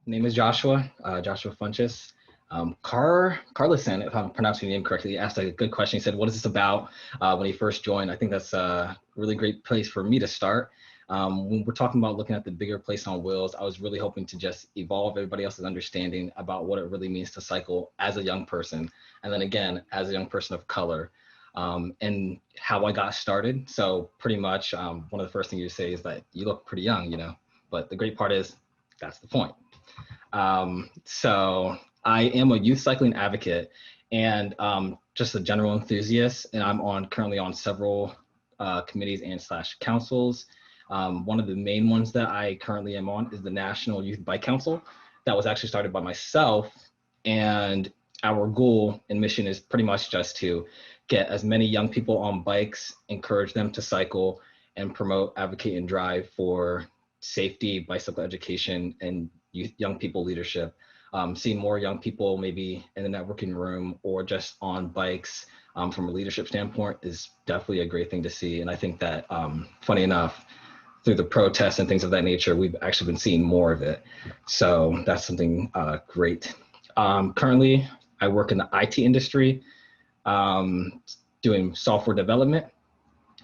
Name is Joshua, Joshua Funches. Carlison, if I'm pronouncing your name correctly, asked a good question. He said, what is this about when he first joined? I think that's a really great place for me to start. When we're talking about looking at the bigger place on wheels, I was really hoping to just evolve everybody else's understanding about what it really means to cycle as a young person. And then again, as a young person of color, and how I got started. So pretty much one of the first things you say is that you look pretty young, but the great part is that's the point. So I am a youth cycling advocate and just a general enthusiast, and I'm currently on several committees and slash councils. One of the main ones that I currently am on is the National Youth Bike Council. That was actually started by myself, and our goal and mission is pretty much just to get as many young people on bikes, encourage them to cycle, and promote, advocate, and drive for safety, bicycle education, and young people leadership. Seeing more young people maybe in the networking room or just on bikes from a leadership standpoint is definitely a great thing to see. And I think that, funny enough, through the protests and things of that nature, we've actually been seeing more of it. So that's something great. Currently, I work in the IT industry, doing software development.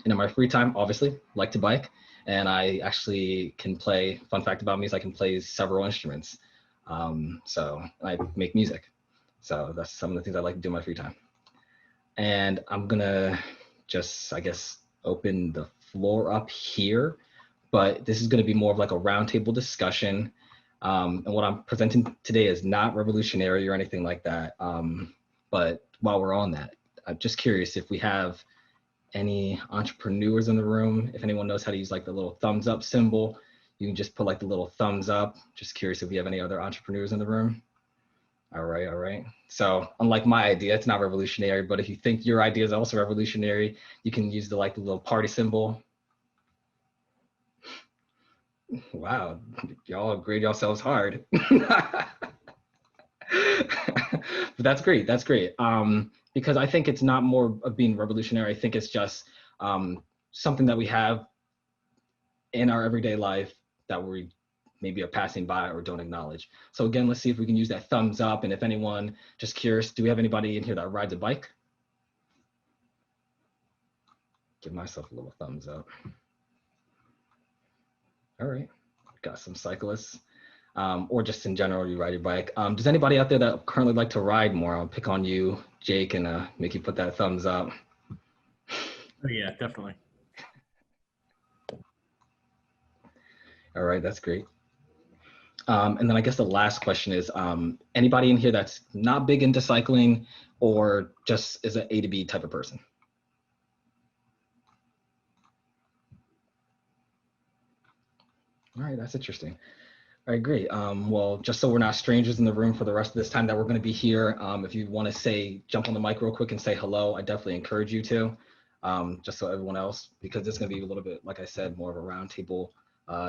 And in my free time, obviously, like to bike. And I actually can play, fun fact about me is I can play several instruments. So I make music. So that's some of the things I like to do in my free time. And I'm gonna just, I guess, open the floor up here, but this is gonna be more of like a roundtable discussion. And what I'm presenting today is not revolutionary or anything like that. But while we're on that, I'm just curious if we have any entrepreneurs in the room. If anyone knows how to use like the little thumbs up symbol, you can just put like the little thumbs up. Just curious if we have any other entrepreneurs in the room. All right. So unlike my idea, it's not revolutionary, but if you think your idea is also revolutionary, you can use the little party symbol. Wow, y'all grade yourselves hard. But that's great. Because I think it's not more of being revolutionary. I think it's just something that we have in our everyday life that we maybe are passing by or don't acknowledge. So again, let's see if we can use that thumbs up. And if anyone, just curious, do we have anybody in here that rides a bike? Give myself a little thumbs up. All right, got some cyclists. Or just in general, you ride your bike. Does anybody out there that currently like to ride more? I'll pick on you, Jake, and make you put that thumbs up. Oh, yeah, definitely. All right, that's great. And then I guess the last question is, anybody in here that's not big into cycling or just is an A to B type of person? All right, that's interesting. All right, great. Well, just so we're not strangers in the room for the rest of this time that we're going to be here, if you want to jump on the mic real quick and say hello, I definitely encourage you to, just so everyone else, because it's going to be a little bit, like I said, more of a roundtable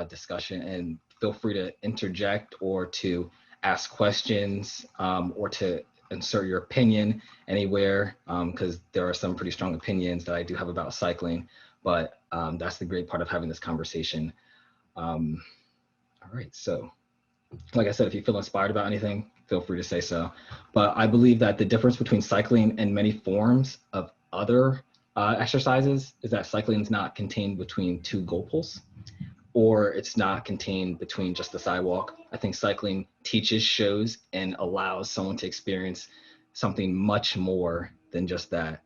discussion, and feel free to interject or to ask questions or to insert your opinion anywhere, because there are some pretty strong opinions that I do have about cycling, but that's the great part of having this conversation. All right, so like I said, if you feel inspired about anything, feel free to say so. But I believe that the difference between cycling and many forms of other exercises is that cycling is not contained between two goalposts, or it's not contained between just the sidewalk. I think cycling teaches, shows, and allows someone to experience something much more than just that.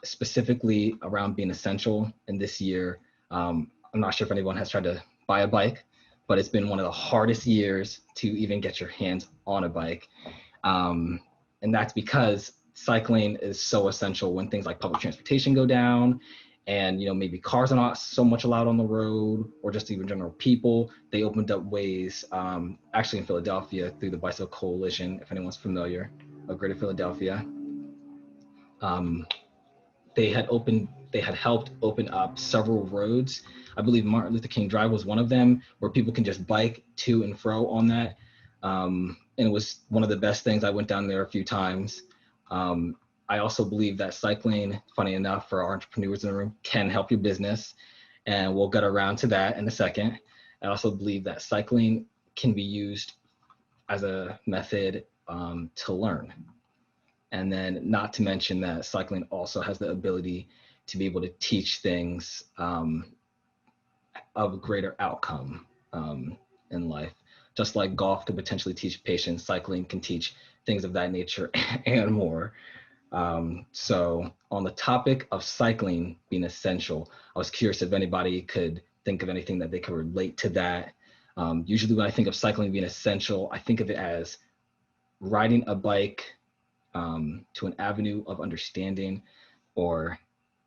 Specifically around being essential in this year, I'm not sure if anyone has tried to buy a bike, but it's been one of the hardest years to even get your hands on a bike. And that's because cycling is so essential when things like public transportation go down, and maybe cars are not so much allowed on the road, or just even general people. They opened up ways, actually in Philadelphia, through the Bicycle Coalition, if anyone's familiar, of Greater Philadelphia. They had helped open up several roads. I believe Martin Luther King Drive was one of them, where people can just bike to and fro on that. And it was one of the best things. I went down there a few times. I also believe that cycling, funny enough, for our entrepreneurs in the room, can help your business. And we'll get around to that in a second. I also believe that cycling can be used as a method to learn. And then not to mention that cycling also has the ability to be able to teach things of greater outcome in life. Just like golf could potentially teach patience, cycling can teach things of that nature and more. So on the topic of cycling being essential, I was curious if anybody could think of anything that they could relate to that. Usually when I think of cycling being essential, I think of it as riding a bike to an avenue of understanding, or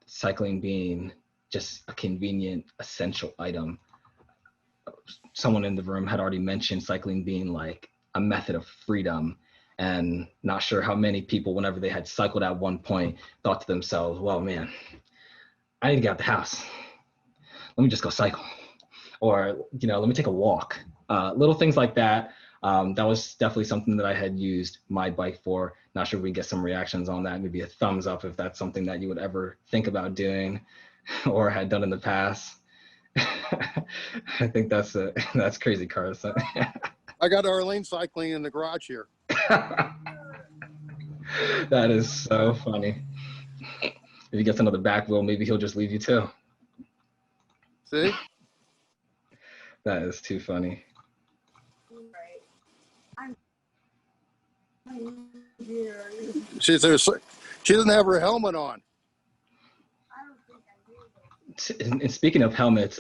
cycling being just a convenient, essential item. Someone in the room had already mentioned cycling being like a method of freedom, and not sure how many people, whenever they had cycled at one point, thought to themselves, well, man, I need to get out the house. Let me just go cycle. Or, let me take a walk. Little things like that. That was definitely something that I had used my bike for. Not sure if we get some reactions on that. Maybe a thumbs up if that's something that you would ever think about doing or had done in the past. I think that's crazy, Carson. I got Arlene cycling in the garage here. That is so funny. If he gets another back wheel, maybe he'll just leave you too. See? That is too funny. She doesn't have her helmet on. And speaking of helmets,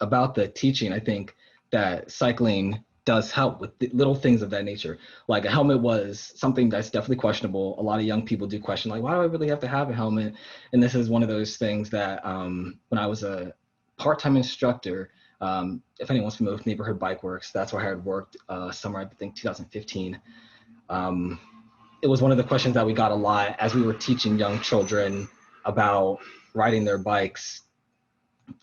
about the teaching, I think that cycling does help with the little things of that nature. Like a helmet was something that's definitely questionable. A lot of young people do question, like, why do I really have to have a helmet? And this is one of those things that when I was a part-time instructor, if anyone's familiar with Neighborhood Bike Works, that's where I had worked summer, I think 2015. It was one of the questions that we got a lot as we were teaching young children about riding their bikes.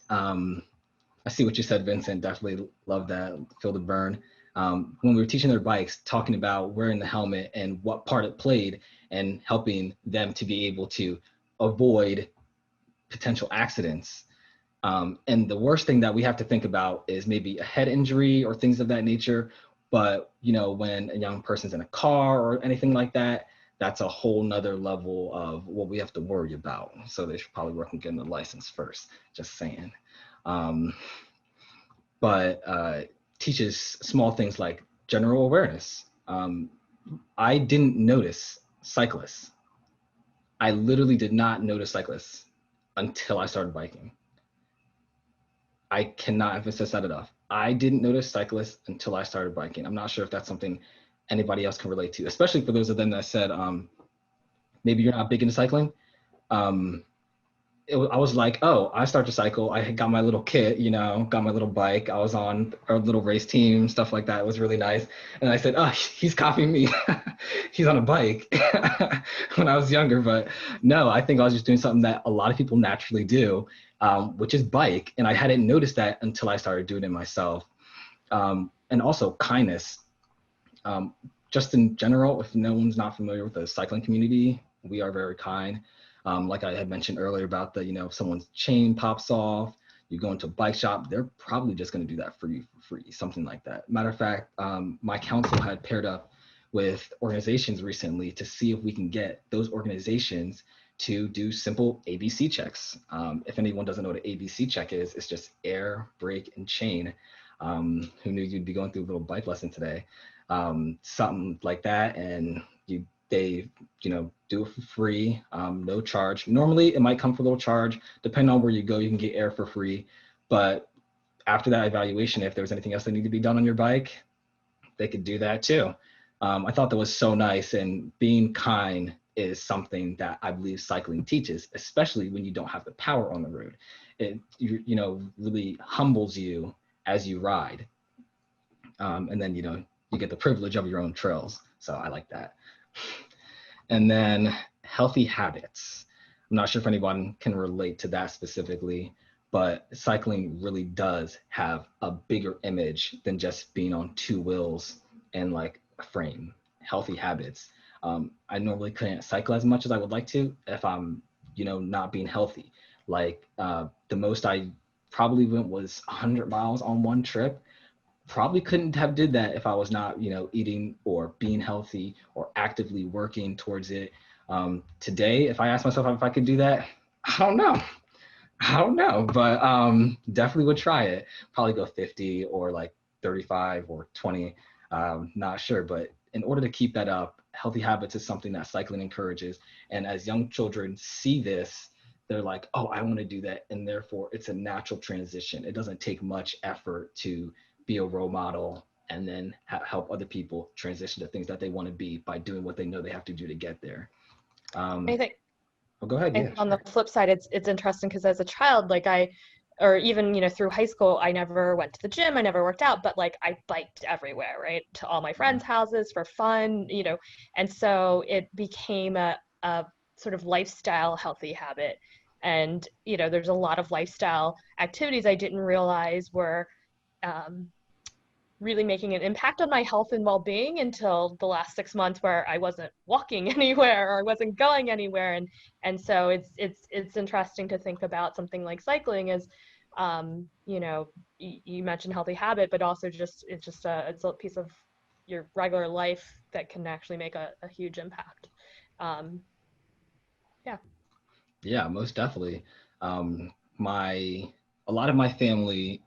I see what you said, Vincent. Definitely love that. Feel the burn. When we were teaching their bikes, talking about wearing the helmet and what part it played and helping them to be able to avoid potential accidents. And the worst thing that we have to think about is maybe a head injury or things of that nature. But, when a young person's in a car or anything like that, that's a whole nother level of what we have to worry about. So they should probably work on getting the license first, just saying. But teaches small things like general awareness. I didn't notice cyclists. I literally did not notice cyclists until I started biking. I cannot emphasize that enough. I didn't notice cyclists until I started biking. I'm not sure if that's something anybody else can relate to, especially for those of them that said, maybe you're not big into cycling. I was like, oh, I started to cycle. I got my little kit, got my little bike. I was on our little race team, stuff like that. It was really nice. And I said, oh, he's copying me. He's on a bike when I was younger. But no, I think I was just doing something that a lot of people naturally do, which is bike. And I hadn't noticed that until I started doing it myself. And also kindness. Just in general, if no one's not familiar with the cycling community, we are very kind. Like I had mentioned earlier about the, if someone's chain pops off, you go into a bike shop, they're probably just going to do that for you for free, something like that. Matter of fact, my council had paired up with organizations recently to see if we can get those organizations to do simple ABC checks. If anyone doesn't know what an ABC check is, it's just air, brake, and chain. Who knew you'd be going through a little bike lesson today? Something like that, and they do it for free, no charge. Normally it might come for a little charge. Depending on where you go, you can get air for free. But after that evaluation, if there's anything else that need to be done on your bike, they could do that too. I thought that was so nice, and being kind is something that I believe cycling teaches, especially when you don't have the power on the road. It really humbles you as you ride. And then, you get the privilege of your own trails. So I like that. And then healthy habits. I'm not sure if anyone can relate to that specifically, but cycling really does have a bigger image than just being on two wheels and like a frame. Healthy habits. I normally couldn't cycle as much as I would like to if I'm, not being healthy. Like the most I probably went was 100 miles on one trip. probably couldn't have did that if I was not, eating or being healthy or actively working towards it. Today, if I ask myself if I could do that, I don't know. I don't know, but definitely would try it. Probably go 50 or like 35 or 20. Not sure, but in order to keep that up, healthy habits is something that cycling encourages. And as young children see this, they're like, oh, I want to do that. And therefore, it's a natural transition. It doesn't take much effort to be a role model and then help other people transition to things that they want to be by doing what they know they have to do to get there. I think Well, go ahead. Yeah, on sure. the flip side, it's interesting because as a child, like or even, through high school, I never went to the gym, I never worked out, but like I biked everywhere, right? To all my friends' houses for fun, and so it became a sort of lifestyle healthy habit. And, there's a lot of lifestyle activities I didn't realize were really making an impact on my health and well-being until the last 6 months, where I wasn't walking anywhere or I wasn't going anywhere. And so it's interesting to think about something like cycling as, you mentioned healthy habit, but also it's a piece of your regular life that can actually make a huge impact. Yeah. Yeah, most definitely. A lot of my family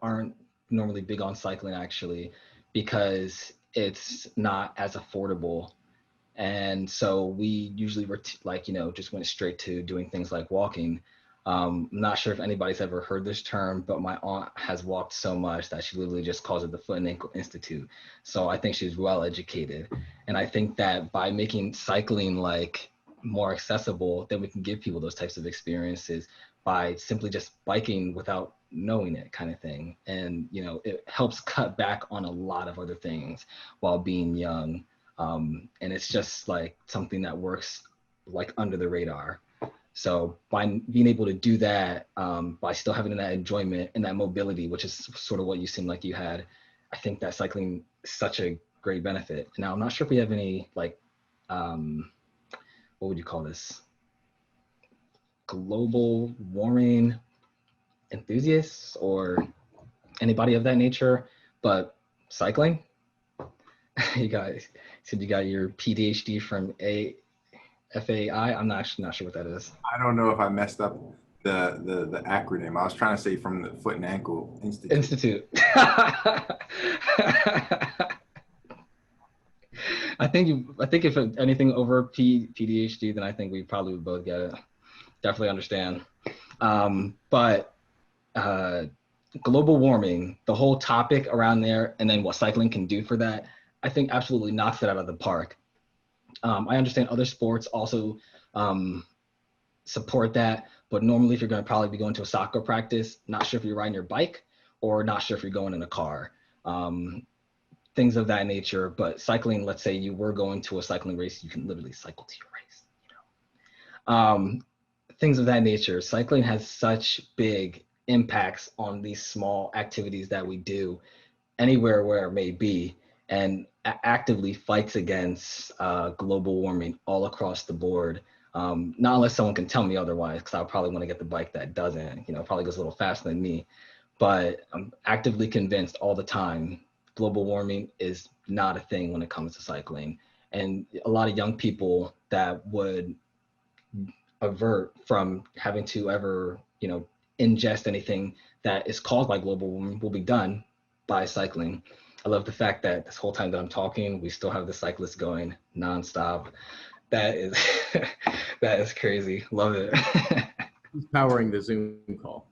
aren't normally big on cycling actually, because it's not as affordable. And so we usually were just went straight to doing things like walking. I'm not sure if anybody's ever heard this term, but my aunt has walked so much that she literally just calls it the Foot and Ankle Institute. So I think she's well educated. And I think that by making cycling like more accessible, then we can give people those types of experiences by simply just biking without knowing it, kind of thing. And it helps cut back on a lot of other things while being young. And it's just like something that works like under the radar. So by being able to do that, by still having that enjoyment and that mobility, which is sort of what you seem like you had, I think that cycling is such a great benefit. Now, I'm not sure if we have any what would you call this? Global warming enthusiasts or anybody of that nature, but cycling, you guys said you got your PhD from FAI. I'm not actually not sure what that is. I don't know if I messed up the acronym. I was trying to say from the Foot and Ankle Institute. I think if anything over PhD, then I think we probably would both get it. Definitely understand. But global warming, the whole topic around there, and then what cycling can do for that, I think absolutely knocks it out of the park. I understand other sports also support that, but normally if you're going to probably be going to a soccer practice, not sure if you're riding your bike or not sure if you're going in a car, things of that nature. But cycling, let's say you were going to a cycling race, you can literally cycle to your race, things of that nature. Cycling has such big impacts on these small activities that we do anywhere where it may be, and actively fights against global warming all across the board. Not unless someone can tell me otherwise, because I'll probably want to get the bike that doesn't, probably goes a little faster than me. But I'm actively convinced all the time, global warming is not a thing when it comes to cycling. And a lot of young people that would avert from having to ever, ingest anything that is caused by global warming will be done by cycling. I love the fact that this whole time that I'm talking, we still have the cyclists going nonstop. That is that is crazy. Love it. Who's powering the Zoom call?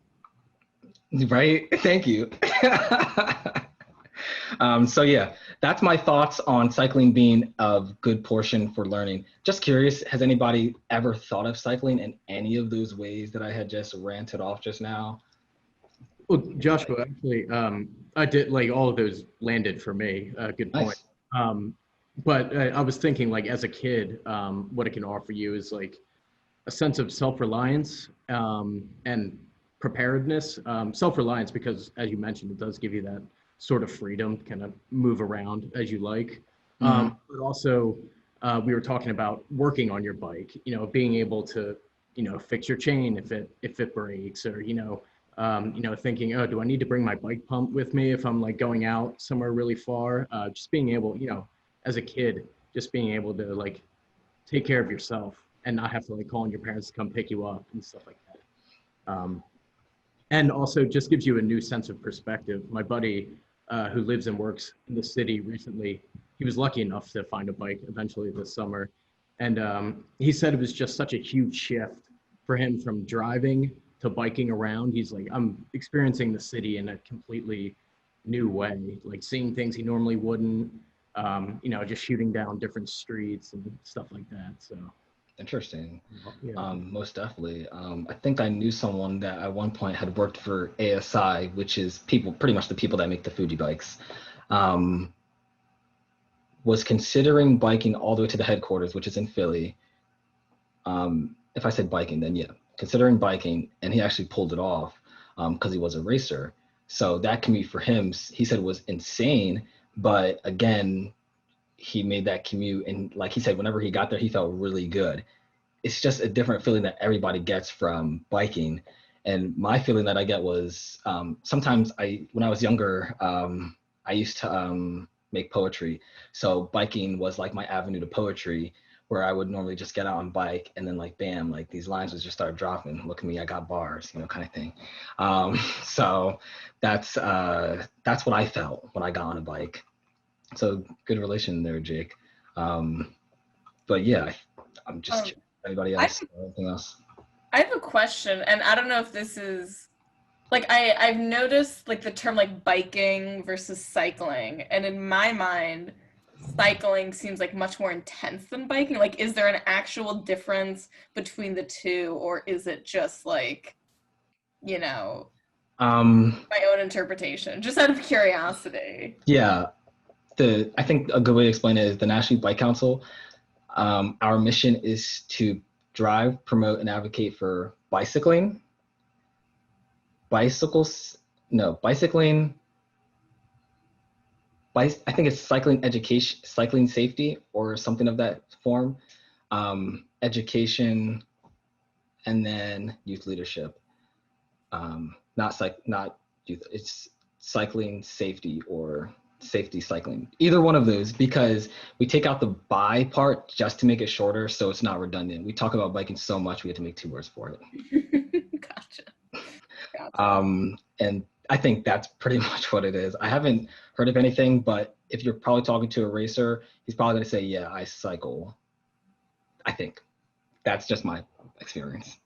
Right? Thank you. So yeah, that's my thoughts on cycling being a good portion for learning. Just curious, has anybody ever thought of cycling in any of those ways that I had just ranted off just now? Well, Joshua, actually, I did, like, all of those landed for me. Good point. Nice. But I was thinking, like, as a kid, what it can offer you is like a sense of self-reliance and preparedness. Self-reliance, because as you mentioned, it does give you that sort of freedom to kind of move around as you like. But also, we were talking about working on your bike, being able to, fix your chain if it breaks, or, Thinking, oh, do I need to bring my bike pump with me if I'm like going out somewhere really far? Just being able, as a kid, just being able to like take care of yourself and not have to like call on your parents to come pick you up and stuff like that. And also just gives you a new sense of perspective. My buddy who lives and works in the city recently, he was lucky enough to find a bike eventually this summer. And he said it was just such a huge shift for him from driving to biking around. He's like, I'm experiencing the city in a completely new way, like seeing things he normally wouldn't, just shooting down different streets and stuff like that. So Interesting. yeah. Most definitely. I think I knew someone that at one point had worked for ASI, which is pretty much the people that make the Fuji bikes, was considering biking all the way to the headquarters, which is in Philly. If I said biking, then yeah, considering biking, and he actually pulled it off because he was a racer. So that commute for him, he said, was insane. But again, he made that commute, and like he said, whenever he got there, he felt really good. It's just a different feeling that everybody gets from biking. And my feeling that I get was sometimes when I was younger, I used to make poetry. So biking was like my avenue to poetry, where I would normally just get out on bike and then like, bam, like these lines would just start dropping. Look at me, I got bars, kind of thing. So that's what I felt when I got on a bike. So good relation there, Jake. But yeah, I'm just curious. Anybody else? Anything else? I have a question, and I don't know if this is like I've noticed like the term like biking versus cycling, and in my mind, cycling seems like much more intense than biking. Like, is there an actual difference between the two, or is it just like, my own interpretation? Just out of curiosity. Yeah, I think a good way to explain it is the National Bike Council. Our mission is to drive, promote, and advocate for bicycling. I think it's cycling education, cycling safety, or something of that form. Education, and then youth leadership. Not youth. It's cycling safety or safety cycling. Either one of those, because we take out the by part just to make it shorter, so it's not redundant. We talk about biking so much, we have to make 2 words for it. Gotcha. And I think that's pretty much what it is. I haven't heard of anything, but if you're probably talking to a racer, he's probably going to say, yeah, I cycle. I think that's just my experience.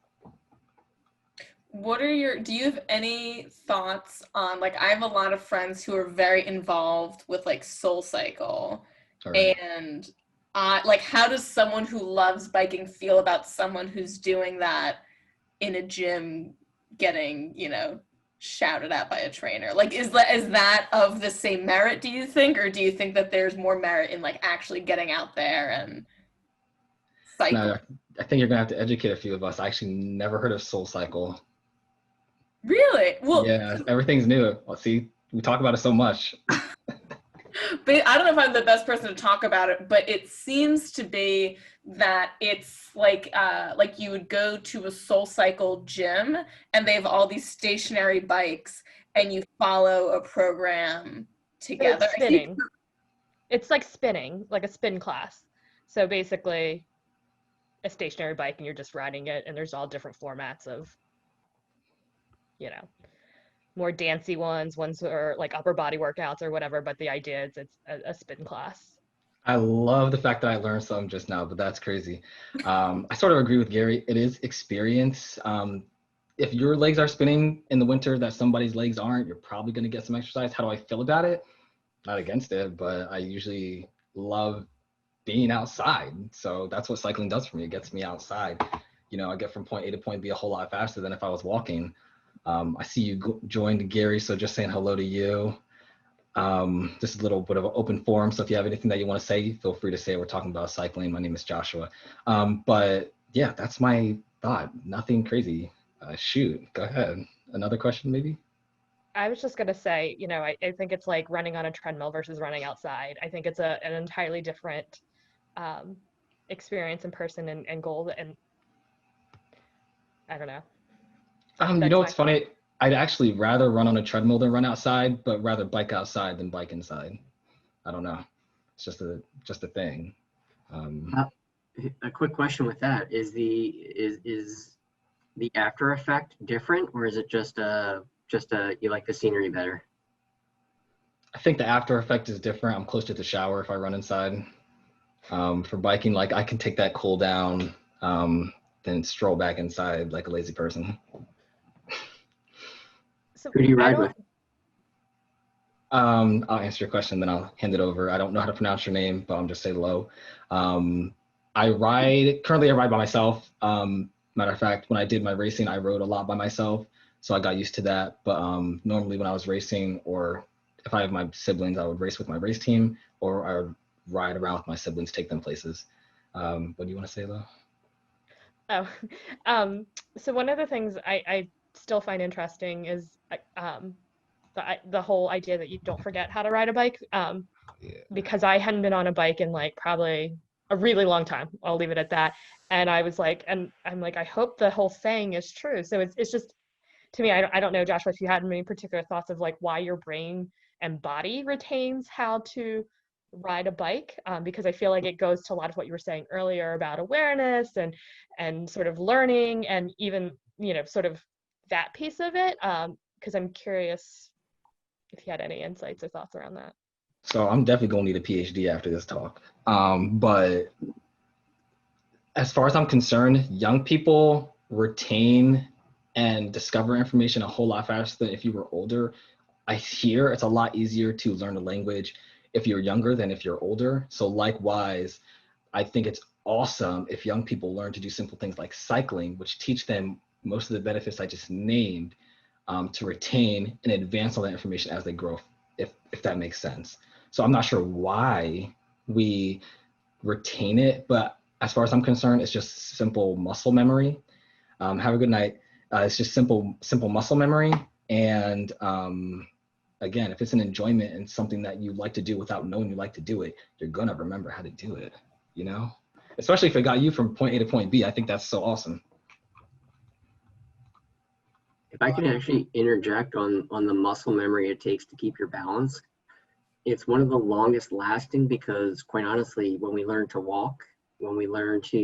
Do you have any thoughts on, like, I have a lot of friends who are very involved with like SoulCycle, right. And like, how does someone who loves biking feel about someone who's doing that in a gym getting, shouted at by a trainer? Like, is that of the same merit, do you think, or do you think that there's more merit in like actually getting out there and cycling? No, I think you're gonna have to educate a few of us. I actually never heard of SoulCycle. Really? Well, yeah, everything's new. Well, see, we talk about it so much. But I don't know if I'm the best person to talk about it, but it seems to be that it's like you would go to a SoulCycle gym and they have all these stationary bikes and you follow a program together. It's spinning. It's like spinning, like a spin class. So basically a stationary bike and you're just riding it, and there's all different formats of, more dancey ones are like upper body workouts or whatever, but the idea is it's a spin class. I love the fact that I learned something just now, but that's crazy. I sort of agree with Gary. It is experience. If your legs are spinning in the winter that somebody's legs aren't, you're probably going to get some exercise. How do I feel about it? Not against it, but I usually love being outside. So that's what cycling does for me. It gets me outside. I get from point A to point B a whole lot faster than if I was walking. I see you joined, Gary, so just saying hello to you. This is a little bit of an open forum, so if you have anything that you want to say, feel free to say it. We're talking about cycling. My name is Joshua. But yeah, that's my thought. Nothing crazy. Shoot, go ahead. Another question, maybe? I was just going to say, I think it's like running on a treadmill versus running outside. I think it's an entirely different experience in person and goal. And I don't know. What's funny? I'd actually rather run on a treadmill than run outside, but rather bike outside than bike inside. I don't know. It's just a thing. A quick question with that is the after effect different, or is it just you like the scenery better? I think the after effect is different. I'm close to the shower if I run inside. For biking, like I can take that cool down, then stroll back inside like a lazy person. So Who do you ride with? I'll answer your question, then I'll hand it over. I don't know how to pronounce your name, but I'll just say Lo. Currently I ride by myself. Matter of fact, when I did my racing, I rode a lot by myself. So I got used to that. But normally when I was racing, or if I have my siblings, I would race with my race team, or I would ride around with my siblings, take them places. What do you want to say, Lo? Oh, so one of the things I still find interesting is the whole idea that you don't forget how to ride a bike. Because I hadn't been on a bike in like probably a really long time. I'll leave it at that. And I was like, and I'm like, I hope the whole saying is true. So it's just, to me, I don't know, Joshua, if you had any particular thoughts of like why your brain and body retains how to ride a bike, because I feel like it goes to a lot of what you were saying earlier about awareness and sort of learning, and even, you know, sort of that piece of it. Because I'm curious if you had any insights or thoughts around that. So I'm definitely gonna need a PhD after this talk. But as far as I'm concerned, young people retain and discover information a whole lot faster than if you were older. I hear it's a lot easier to learn a language if you're younger than if you're older. So likewise, I think it's awesome if young people learn to do simple things like cycling, which teach them most of the benefits I just named, to retain and advance all that information as they grow, if that makes sense. So I'm not sure why we retain it, but as far as I'm concerned, it's just simple muscle memory. Have a good night. It's just simple muscle memory. And again, if it's an enjoyment and something that you like to do without knowing you like to do it, you're gonna remember how to do it, you know? Especially if it got you from point A to point B. I think that's so awesome. If I can actually interject on the muscle memory it takes to keep your balance, it's one of the longest lasting, because quite honestly, when we learn to walk, when we learn to,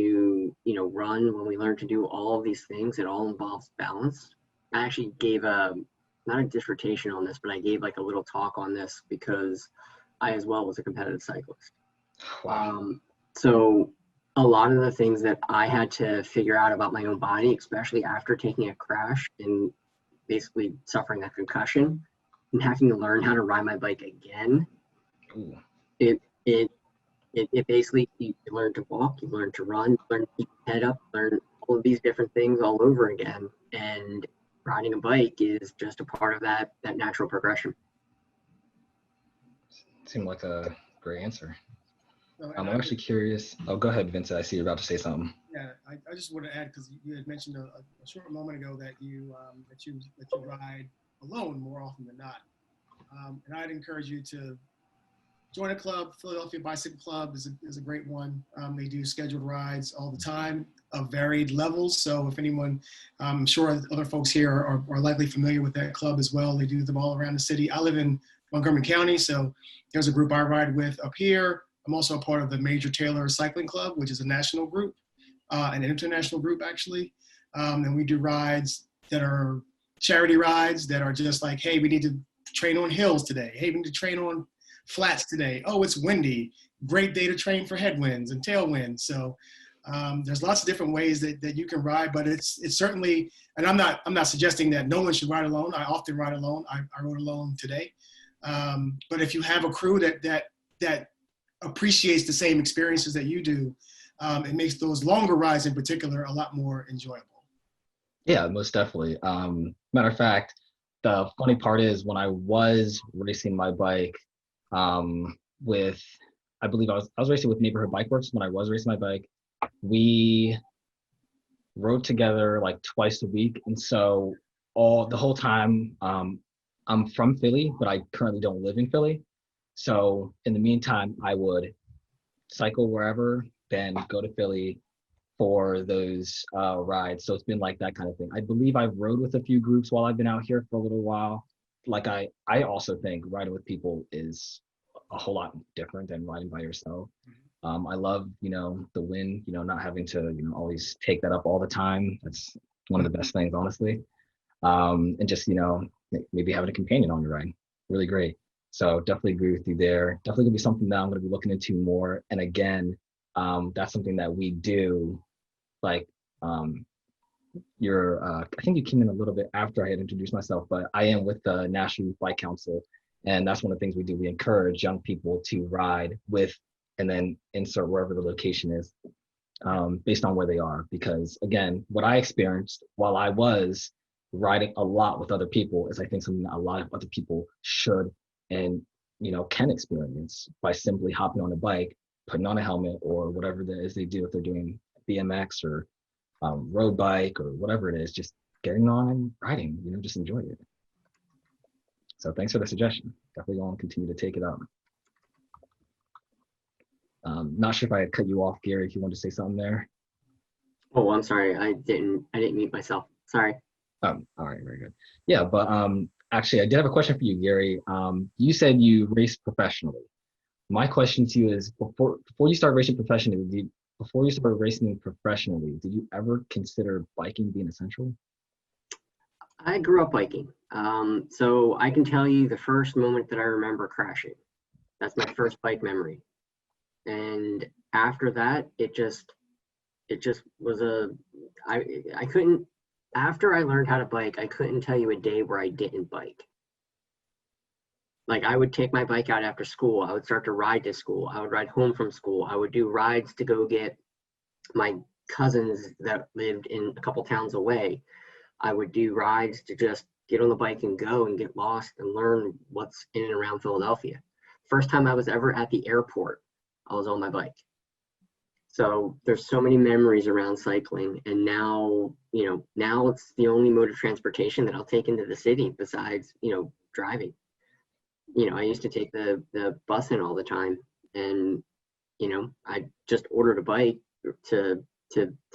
you know, run, when we learn to do all of these things, it all involves balance. I actually gave not a dissertation on this, but I gave like a little talk on this because I as well was a competitive cyclist. Wow. So a lot of the things that I had to figure out about my own body, especially after taking a crash and basically suffering a concussion and having to learn how to ride my bike again, Ooh. it basically, you learn to walk, you learn to run, you learn to keep your head up, learn all of these different things all over again. And riding a bike is just a part of that natural progression. Seemed like a great answer. No, I'm actually curious. Oh, go ahead, Vincent. I see you're about to say something. Yeah, I just want to add, because you had mentioned a short moment ago that you ride alone more often than not, and I'd encourage you to join a club. Philadelphia Bicycle Club is a great one. They do scheduled rides all the time of varied levels. So if anyone, I'm sure other folks here are likely familiar with that club as well. They do them all around the city. I live in Montgomery County, so there's a group I ride with up here. I'm also a part of the Major Taylor Cycling Club, which is a national group, an international group actually. And we do rides that are charity rides that are just like, hey, we need to train on hills today. Hey, we need to train on flats today. Oh, it's windy. Great day to train for headwinds and tailwinds. So there's lots of different ways that you can ride, but it's certainly, and I'm not suggesting that no one should ride alone. I often ride alone. I rode alone today. But if you have a crew that appreciates the same experiences that you do, it makes those longer rides in particular a lot more enjoyable. Yeah, most definitely. Matter of fact, the funny part is when I was racing my bike with, I believe I was racing with Neighborhood Bike Works. When I was racing my bike, we rode together like twice a week. And so the whole time, I'm from Philly, but I currently don't live in Philly. So in the meantime, I would cycle wherever, then go to Philly, for those rides. So it's been like that kind of thing. I believe I've rode with a few groups while I've been out here for a little while. Like I also think riding with people is a whole lot different than riding by yourself. I love, the wind, not having to, always take that up all the time. That's one of the best things, honestly. And just, maybe having a companion on your ride, really great. So definitely agree with you there. Definitely gonna be something that I'm gonna be looking into more. And again, that's something that we do, like, I think you came in a little bit after I had introduced myself, but I am with the National Youth Bike Council. And that's one of the things we do. We encourage young people to ride with, and then insert wherever the location is, based on where they are. Because again, what I experienced while I was riding a lot with other people is I think something that a lot of other people should and can experience by simply hopping on a bike, putting on a helmet or whatever it is they do if they're doing BMX or road bike or whatever it is, just getting on and riding, just enjoy it. So thanks for the suggestion. Definitely going to continue to take it up. Not sure if I cut you off, Gary, if you wanted to say something there. Oh, I'm sorry. I didn't mute myself. Sorry. All right, very good. Yeah, but actually, I did have a question for you, Gary. You said you race professionally. My question to you is, before you start racing professionally, did you ever consider biking being essential? I grew up biking. So I can tell you the first moment that I remember crashing. That's my first bike memory. And after that, it just was I couldn't, after I learned how to bike, I couldn't tell you a day where I didn't bike. Like, I would take my bike out after school. I would start to ride to school. I would ride home from school. I would do rides to go get my cousins that lived in a couple towns away. I would do rides to just get on the bike and go and get lost and learn what's in and around Philadelphia. First time I was ever at the airport, I was on my bike. So there's so many memories around cycling, and now it's the only mode of transportation that I'll take into the city besides, driving. I used to take the bus in all the time, and, I just ordered a bike to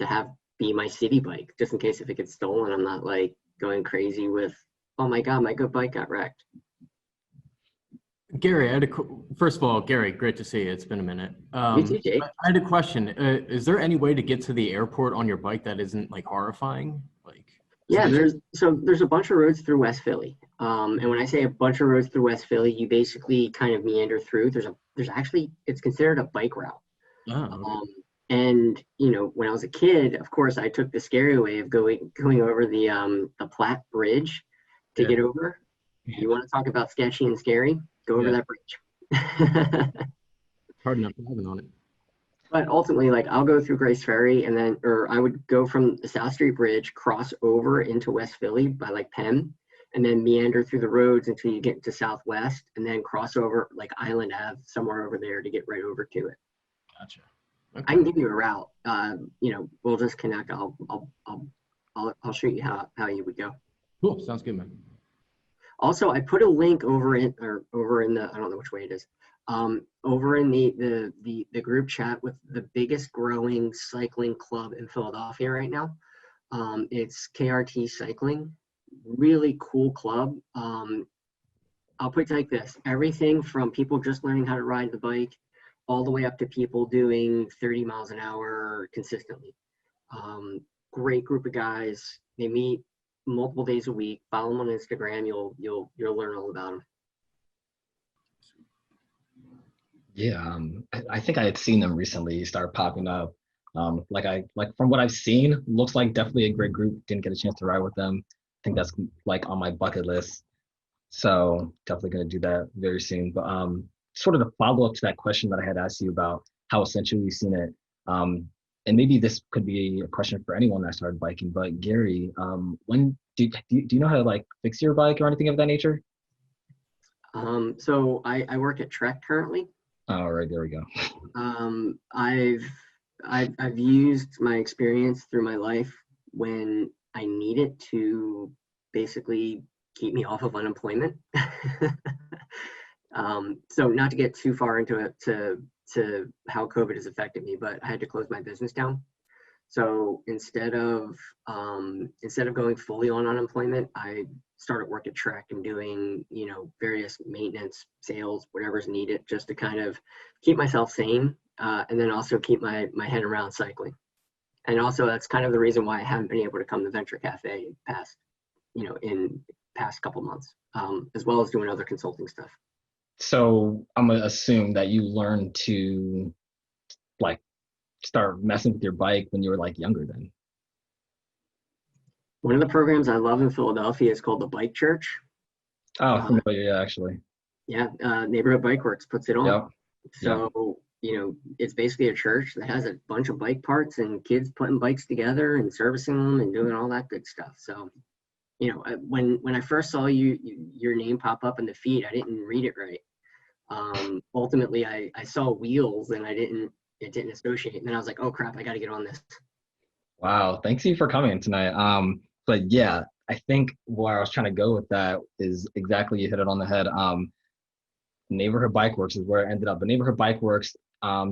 have be my city bike, just in case if it gets stolen, I'm not like going crazy with, oh my God, my good bike got wrecked. Gary, first of all, Gary, great to see you. It's been a minute. You too, Jake. I had a question. Is there any way to get to the airport on your bike that isn't like horrifying? Yeah, there's a bunch of roads through West Philly. And when I say a bunch of roads through West Philly, you basically kind of meander through. There's actually, it's considered a bike route. Oh, okay. And when I was a kid, of course, I took the scary way of going over the Platte Bridge to get over. You want to talk about sketchy and scary? Go over that bridge. Hard enough driving on it. But ultimately, like, I'll go through Grace Ferry, or I would go from the South Street Bridge, cross over into West Philly by like Penn, and then meander through the roads until you get to Southwest, and then cross over like Island Ave somewhere over there to get right over to it. Gotcha. Okay. I can give you a route. We'll just connect. I'll show you how you would go. Cool. Sounds good, man. Also, I put a link over in the, I don't know which way it is, over in the group chat with the biggest growing cycling club in Philadelphia right now. It's KRT Cycling, really cool club. I'll put it like this: everything from people just learning how to ride the bike, all the way up to people doing 30 miles an hour consistently. Great group of guys. They meet multiple days a week. Follow them on Instagram. You'll learn all about them. Yeah, I think I had seen them recently start popping up. Like from what I've seen, looks like definitely a great group. Didn't get a chance to ride with them. I think that's like on my bucket list. So definitely gonna do that very soon. But sort of the follow up to that question that I had asked you about how essential you've seen it. And maybe this could be a question for anyone that started biking, but Gary, when do you know how to like fix your bike or anything of that nature? So I work at Trek currently. All right, there we go. I've used my experience through my life when I need it to basically keep me off of unemployment. So not to get too far into it to how COVID has affected me, but I had to close my business down. So instead of going fully on unemployment, I started work at Trek and doing, various maintenance, sales, whatever's needed, just to kind of keep myself sane, and then also keep my head around cycling. And also that's kind of the reason why I haven't been able to come to Venture Cafe in past couple months, as well as doing other consulting stuff. So I'm gonna assume that you learned to like start messing with your bike when you were like younger then. One of the programs I love in Philadelphia is called the Bike Church. Oh, familiar, yeah, actually. Yeah, Neighborhood Bike Works puts it on. Yep. So, it's basically a church that has a bunch of bike parts and kids putting bikes together and servicing them and doing all that good stuff. So, when I first saw your name pop up in the feed, I didn't read it right. Ultimately, I saw wheels and it didn't associate. And then I was like, oh crap, I got to get on this. Wow, thanks you for coming tonight. But yeah, I think where I was trying to go with that is exactly, you hit it on the head. Neighborhood Bike Works is where it ended up. But Neighborhood Bike Works,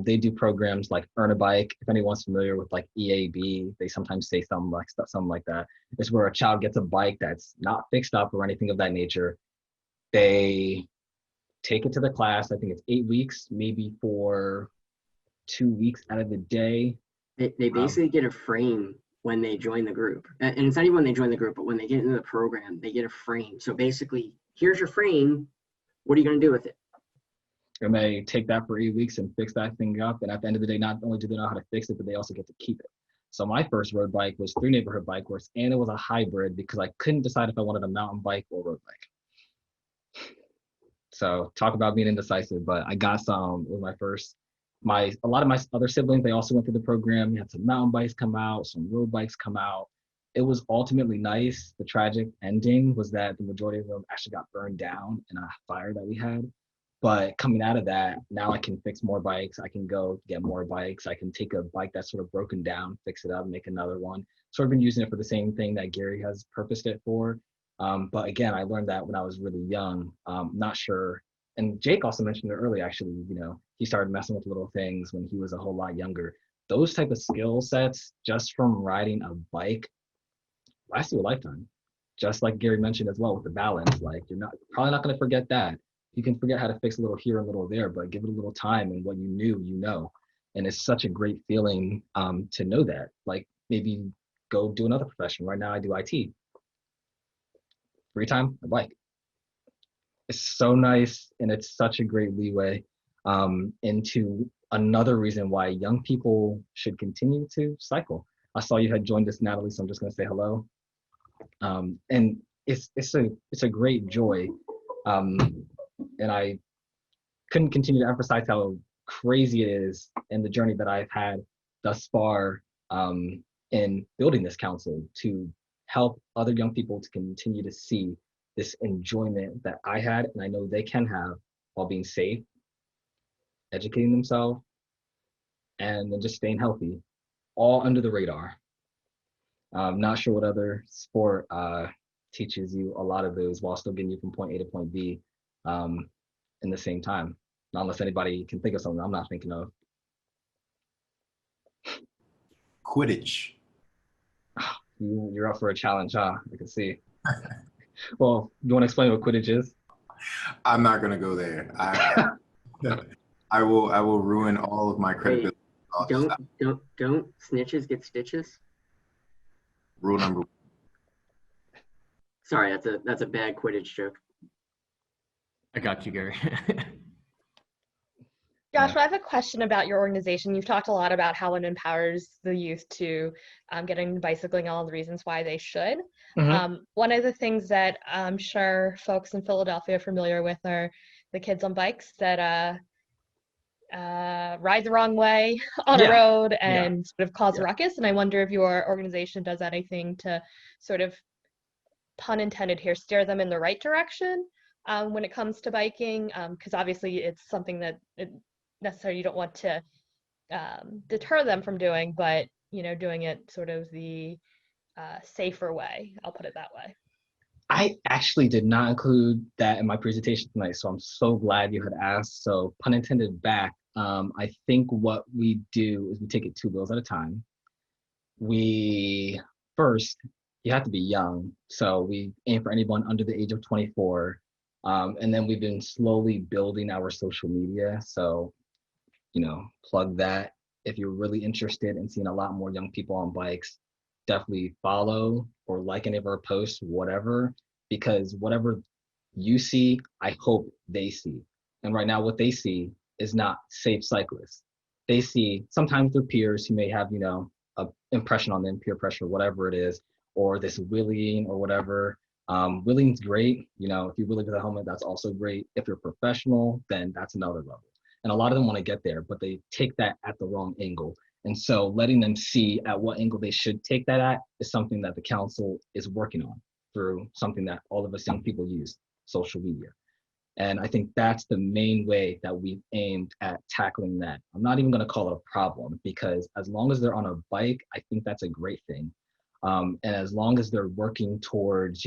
they do programs like Earn a Bike. If anyone's familiar with like EAB, they sometimes say something like that. It's where a child gets a bike that's not fixed up or anything of that nature. They take it to the class. I think it's 8 weeks, maybe for 2 weeks out of the day. They basically get a frame when they join the group. And it's not even when they join the group, but when they get into the program, they get a frame. So basically, here's your frame. What are you going to do with it? And they take that for 8 weeks and fix that thing up. And at the end of the day, not only do they know how to fix it, but they also get to keep it. So my first road bike was through Neighborhood Bike Works, and it was a hybrid because I couldn't decide if I wanted a mountain bike or road bike. So talk about being indecisive, but I got some with my first. A lot of my other siblings, they also went through the program. We had some mountain bikes come out, some road bikes come out. It was ultimately nice. The tragic ending was that the majority of them actually got burned down in a fire that we had. But coming out of that, now I can fix more bikes. I can go get more bikes. I can take a bike that's sort of broken down, fix it up, make another one. So I've been using it for the same thing that Gary has purposed it for. But again, I learned that when I was really young. Not sure. And Jake also mentioned it earlier, actually, he started messing with little things when he was a whole lot younger. Those type of skill sets just from riding a bike last you a lifetime. Just like Gary mentioned as well with the balance, like you're probably not going to forget that. You can forget how to fix a little here, a little there, but give it a little time, and what you knew. And it's such a great feeling to know that. Like maybe go do another profession. Right now I do IT. Free time, I bike. It's so nice, and it's such a great leeway into another reason why young people should continue to cycle. I saw you had joined us, Natalie, so I'm just going to say hello. And it's a great joy. And I couldn't continue to emphasize how crazy it is in the journey that I've had thus far in building this council to help other young people to continue to see this enjoyment that I had and I know they can have while being safe, educating themselves, and then just staying healthy, all under the radar. I'm not sure what other sport teaches you a lot of those while still getting you from point A to point B in the same time. Not unless anybody can think of something I'm not thinking of. Quidditch. You're up for a challenge, huh? I can see. Well, you want to explain what Quidditch is? I'm not gonna go there. I will ruin all of my credibility. Don't snitches get stitches? Rule number 1. Sorry, that's a bad Quidditch joke. I got you, Gary. Joshua, I have a question about your organization. You've talked a lot about how it empowers the youth to get into bicycling and all the reasons why they should. Mm-hmm. One of the things that I'm sure folks in Philadelphia are familiar with are the kids on bikes that ride the wrong way on a road and sort of cause a ruckus. And I wonder if your organization does anything to sort of, pun intended here, steer them in the right direction when it comes to biking, because obviously it's something that necessarily you don't want to deter them from doing, but doing it sort of the safer way. I'll put it that way. I actually did not include that in my presentation tonight, so I'm so glad you had asked. So pun intended back. I think what we do is we take it 2 wheels at a time. we first, you have to be young. So we aim for anyone under the age of 24. And then we've been slowly building our social media. So, plug that. If you're really interested in seeing a lot more young people on bikes, definitely follow or like any of our posts, whatever, because whatever you see, I hope they see. And right now, what they see is not safe cyclists. They see sometimes their peers who may have, a impression on them, peer pressure, whatever it is, or this wheeling or whatever. Wheeling's great. If you wheelie with a helmet, that's also great. If you're professional, then that's another level. And a lot of them want to get there, but they take that at the wrong angle. And so letting them see at what angle they should take that at is something that the council is working on through something that all of us young people use, social media. And I think that's the main way that we've aimed at tackling that. I'm not even going to call it a problem, because as long as they're on a bike, I think that's a great thing. And as long as they're working towards,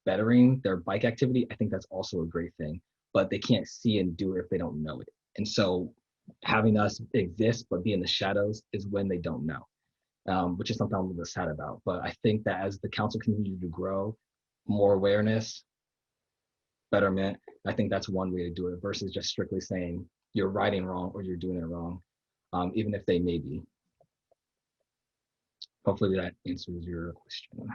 bettering their bike activity, I think that's also a great thing. But they can't see and do it if they don't know it. And so having us exist but be in the shadows is when they don't know, which is something I'm a little sad about. But I think that as the council continues to grow, more awareness, betterment, I think that's one way to do it versus just strictly saying you're riding wrong or you're doing it wrong, even if they may be. Hopefully that answers your question.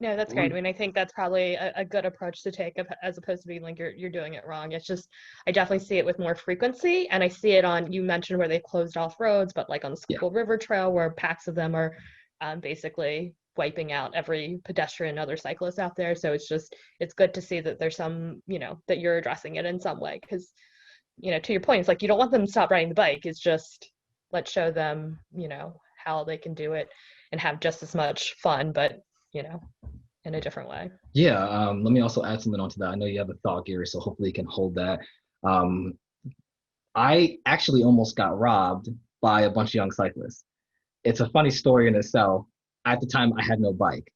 No, that's great. I mean, I think that's probably a good approach to take, as opposed to being like you're doing it wrong. It's just, I definitely see it with more frequency, and I see it on, you mentioned where they closed off roads, but like on the Schuylkill River Trail, where packs of them are basically wiping out every pedestrian and other cyclist out there. So it's good to see that there's some, that you're addressing it in some way, because, to your point, it's like you don't want them to stop riding the bike. It's just, let's show them, how they can do it and have just as much fun, but in a different way. Yeah, let me also add something onto that. I know you have a thought, Gary, so hopefully you can hold that. I actually almost got robbed by a bunch of young cyclists. It's a funny story in itself. At the time, I had no bike,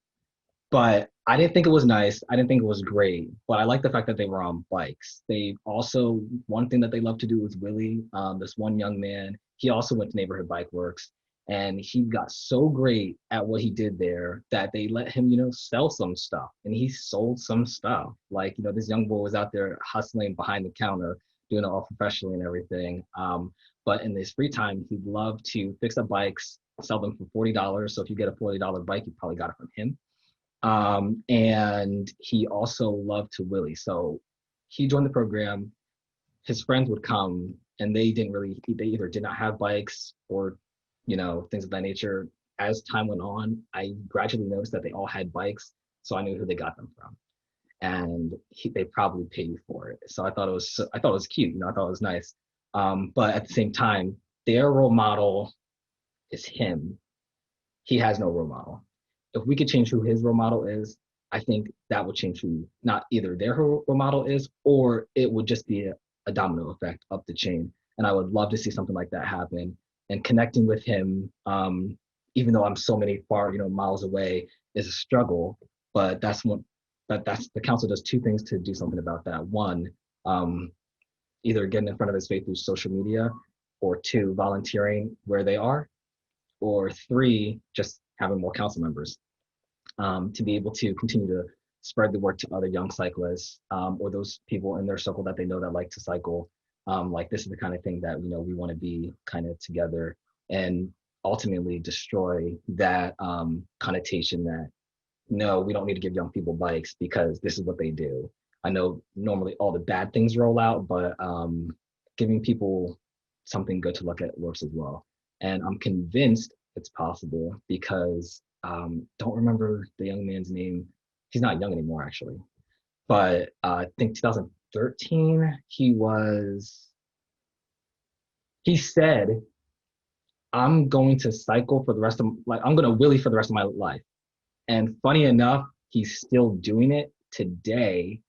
but I didn't think it was nice. I didn't think it was great, but I like the fact that they were on bikes. They also, one thing that they love to do was wheelie. This one young man, he also went to Neighborhood Bike Works. And he got so great at what he did there that they let him, sell some stuff. And he sold some stuff. Like, this young boy was out there hustling behind the counter, doing it all professionally and everything. But in his free time, he'd love to fix up bikes, sell them for $40. So if you get a $40 bike, you probably got it from him. And he also loved to wheelie. So he joined the program. His friends would come, and they either did not have bikes or things of that nature. As time went on, I gradually noticed that they all had bikes, so I knew who they got them from, and they probably pay you for it. So I thought it was cute. I thought it was nice. But at the same time, their role model is him. He has no role model. If we could change who his role model is, I think that would change who not either their role model is, or it would just be a domino effect up the chain. And I would love to see something like that happen. And connecting with him, even though I'm so many miles away, is a struggle. But that's the council does two things to do something about that. One, either getting in front of his face through social media, or two, volunteering where they are, or three, just having more council members to be able to continue to spread the word to other young cyclists, or those people in their circle that they know that like to cycle. Like, this is the kind of thing that we want to be kind of together, and ultimately destroy that connotation that no, we don't need to give young people bikes because this is what they do. I know normally all the bad things roll out, but giving people something good to look at works as well. And I'm convinced it's possible because don't remember the young man's name. He's not young anymore, actually, but I think 2013, he said, I'm going to cycle for the rest of, I'm going to wheelie for the rest of my life. And funny enough, he's still doing it today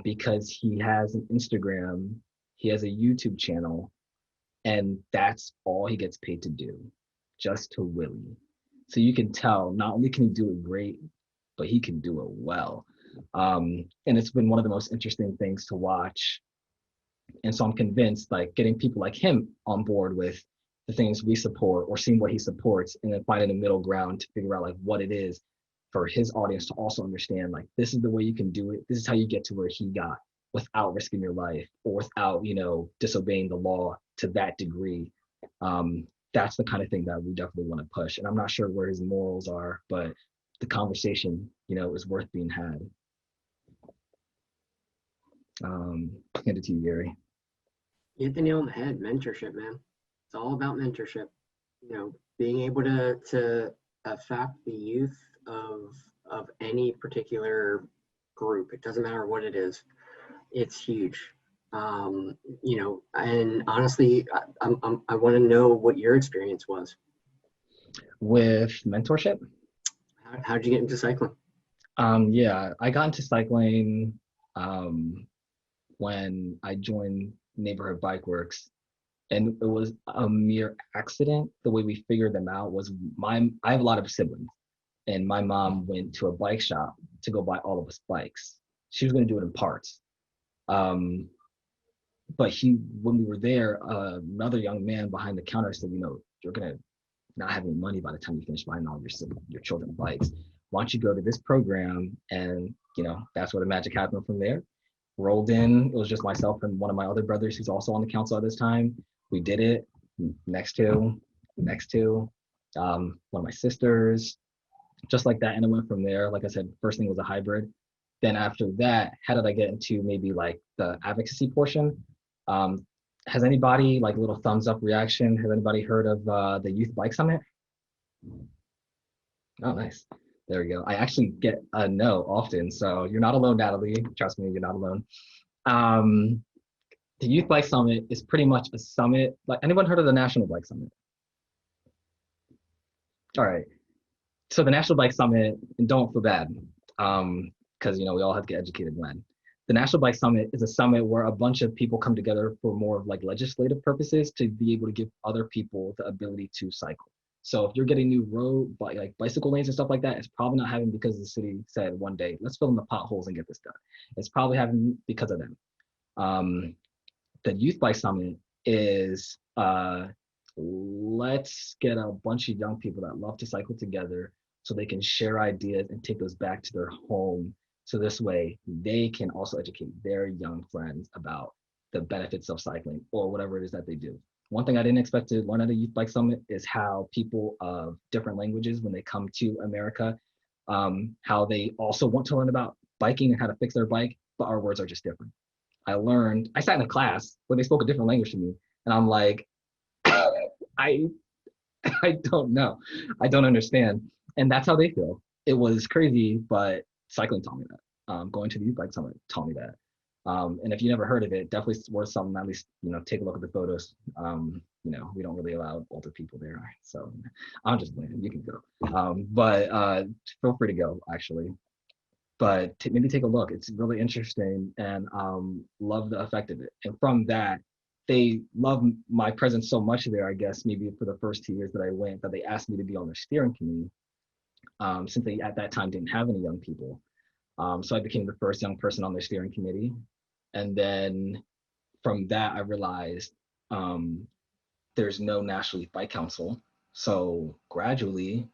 because he has an Instagram, he has a YouTube channel, and that's all he gets paid to do, just to wheelie. So you can tell, not only can he do it great, but he can do it well. And it's been one of the most interesting things to watch. And so I'm convinced, like, getting people like him on board with the things we support or seeing what he supports, and then finding a middle ground to figure out like what it is for his audience to also understand, like, this is the way you can do it. This is how you get to where he got without risking your life or without, disobeying the law to that degree. That's the kind of thing that we definitely want to push. And I'm not sure where his morals are, but the conversation, is worth being had. Hand it to you, Gary. You hit the nail on the head. Mentorship, man. It's all about mentorship. Being able to affect the youth of any particular group. It doesn't matter what it is. It's huge. And honestly, I want to know what your experience was with mentorship. How'd you get into cycling? Yeah, I got into cycling when I joined Neighborhood Bike Works, and it was a mere accident. The way we figured them out was I have a lot of siblings, and my mom went to a bike shop to go buy all of us bikes. She was going to do it in parts. But when we were there, another young man behind the counter said, you're going to not have any money by the time you finish buying all your children's bikes. Why don't you go to this program? And, that's where the magic happened from there. Rolled in. It was just myself and one of my other brothers who's also on the council at this time. We did it. Next two, one of my sisters, just like that. And it went from there. Like I said, first thing was a hybrid. Then after that, how did I get into maybe like the advocacy portion? Has anybody, like, little thumbs up reaction, has anybody heard of the Youth Bike Summit? Oh, nice. There we go. I actually get a no often, so you're not alone, Natalie. Trust me, you're not alone. The Youth Bike Summit is pretty much a summit. Like, anyone heard of the National Bike Summit? All right. So the National Bike Summit, and don't feel bad, because we all have to get educated when. The National Bike Summit is a summit where a bunch of people come together for more of like legislative purposes to be able to give other people the ability to cycle. So if you're getting new like bicycle lanes and stuff like that, it's probably not happening because the city said one day, let's fill in the potholes and get this done. It's probably happening because of them. The Youth Bike Summit is, let's get a bunch of young people that love to cycle together so they can share ideas and take those back to their home. So this way they can also educate their young friends about the benefits of cycling or whatever it is that they do. One thing I didn't expect to learn at a Youth Bike Summit is how people of different languages, when they come to America, how they also want to learn about biking and how to fix their bike, but our words are just different. I sat in a class where they spoke a different language to me, and I'm like, I don't know. I don't understand. And that's how they feel. It was crazy, but cycling taught me that. Going to the Youth Bike Summit taught me that. And if you never heard of it, definitely worth something. At least, take a look at the photos. We don't really allow older people there. So I'm just playing. You can go. But feel free to go, actually. But maybe take a look. It's really interesting, and love the effect of it. And from that, they love my presence so much there, I guess, maybe for the first 2 years that I went, that they asked me to be on their steering committee, since they at that time didn't have any young people. So I became the first young person on their steering committee. And then from that, I realized there's no National Youth Bike Council. So gradually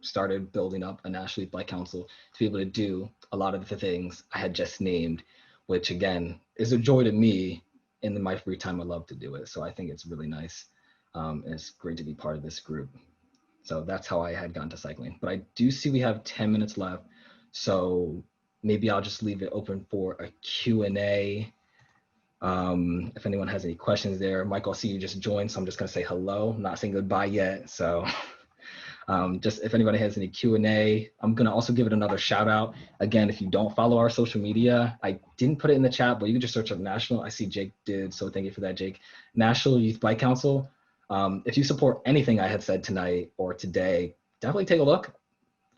started building up a National Youth Bike Council to be able to do a lot of the things I had just named, which again is a joy to me. And in my free time, I love to do it. So I think it's really nice. And it's great to be part of this group. So that's how I had gotten to cycling. But I do see we have 10 minutes left. So maybe I'll just leave it open for a Q&A. If anyone has any questions there. Michael, I see you just joined, so I'm just gonna say hello. I'm not saying goodbye yet. So just if anybody has any Q&A, I'm gonna also give it another shout out. Again, if you don't follow our social media, I didn't put it in the chat, but you can just search up National. I see Jake did, so thank you for that, Jake. National Youth Bike Council. If you support anything I had said tonight or today, definitely take a look.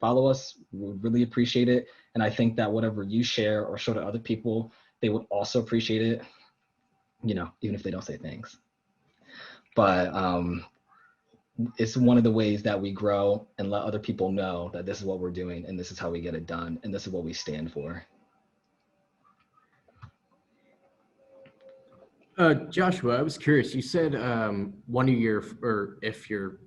Follow us. We really appreciate it. And I think that whatever you share or show to other people, they would also appreciate it, even if they don't say thanks. But it's one of the ways that we grow and let other people know that this is what we're doing and this is how we get it done and this is what we stand for. Joshua, I was curious. You said one of your, or if your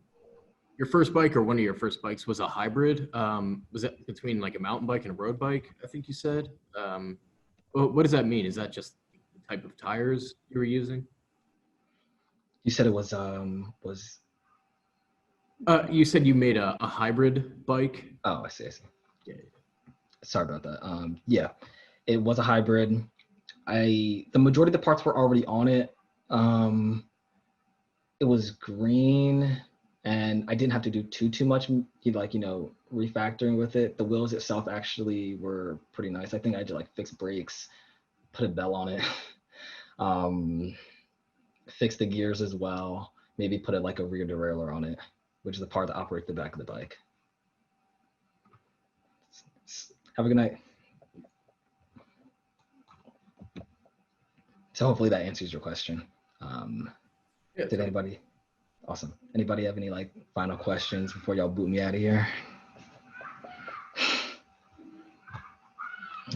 first bike or one of your first bikes was a hybrid. Was it between like a mountain bike and a road bike? I think you said. What does that mean? Is that just the type of tires you were using? You said it was You said you made a hybrid bike. oh, I see. Yeah. Sorry about that. Yeah, it was a hybrid. The majority of the parts were already on it. It was green, and I didn't have to do too much refactoring with it. The wheels itself actually were pretty nice. I think I had to like fix brakes, put a bell on it, fix the gears as well. Maybe put like a rear derailleur on it, which is the part that operates the back of the bike. Have a good night. So hopefully that answers your question. Did anybody? Awesome. Anybody have any like final questions before y'all boot me out of here?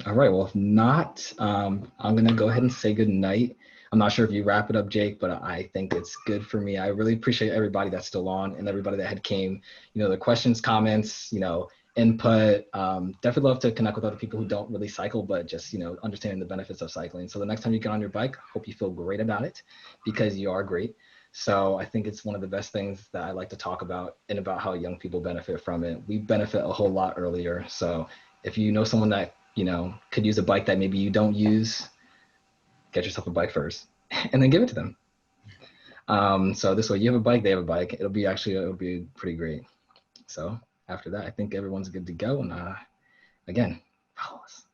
All right. Well, if not, I'm gonna go ahead and say good night. I'm not sure if you wrap it up, Jake, but I think it's good for me. I really appreciate everybody that's still on and everybody that had came. The questions, comments, input. Definitely love to connect with other people who don't really cycle, but just understanding the benefits of cycling. So the next time you get on your bike, hope you feel great about it, because you are great. So I think it's one of the best things that I like to talk about, and about how young people benefit from it. We benefit a whole lot earlier. So if you know someone that could use a bike that maybe you don't use, get yourself a bike first and then give it to them. So this way you have a bike, they have a bike. It'll be pretty great. So after that, I think everyone's good to go. And again, follow us.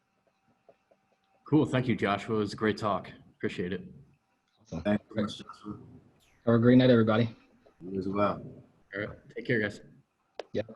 Cool. Thank you, Joshua. It was a great talk. Appreciate it. Awesome. Thank you, Joshua. Have a great night, everybody. You as well. All right. Take care, guys. Yep.